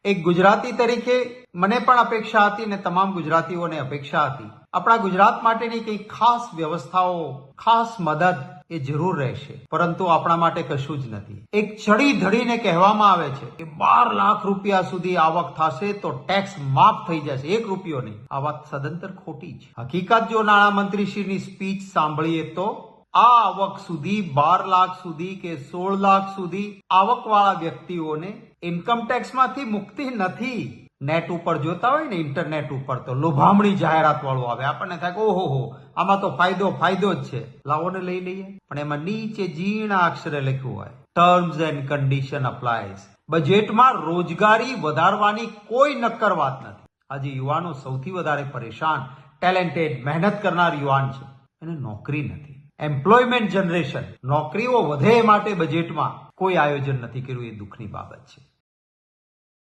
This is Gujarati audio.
એક ગુજરાતી તરીકે મને પણ અપેક્ષા હતી અને તમામ ગુજરાતીઓને અપેક્ષા હતી આપણા ગુજરાત માટેની કંઈક ખાસ વ્યવસ્થાઓ, ખાસ મદદ એ જરૂર રહેશે, પરંતુ આપણા માટે કશું જ નથી. એક ચડી ધડીને કહેવામાં આવે છે કે 12 લાખ રૂપિયા સુધી આવક થશે તો ટેક્સ માફ થઈ જશે, 1 રૂપિયો નહીં. આ વાત સદંતર ખોટી છે. હકીકત જો નાણામંત્રીશ્રીની સ્પીચ સાંભળીએ તો આ આવક સુધી 12 લાખ સુધી કે 16 લાખ સુધી આવકવાળા વ્યક્તિઓને ઇન્કમ ટેક્સમાંથી મુક્તિ નથી. નેટ ઉપર જોતા હોય ને, ઇન્ટરનેટ ઉપર, તો લોભામણી જાહેરાત વાળું આવે, આપણને થાય કે ઓહો આમાં તો ફાયદો જ છે, લાવો ને લઈ લઈએ. પણ એમાં નીચે ઝીણા અક્ષરે લખ્યું હોય ટર્મ્સ એન્ડ કન્ડિશન અપ્લાયઝ. બજેટમાં રોજગારી વધારવાની કોઈ નક્કર વાત નથી. આજે યુવાનો સૌથી વધારે પરેશાન, ટેલેન્ટેડ, મહેનત કરનાર યુવાન છે, એને નોકરી નથી. એમ્પ્લોયમેન્ટ જનરેશન, નોકરીઓ વધે એ માટે બજેટમાં કોઈ આયોજન નથી કર્યું, એ દુઃખની બાબત છે.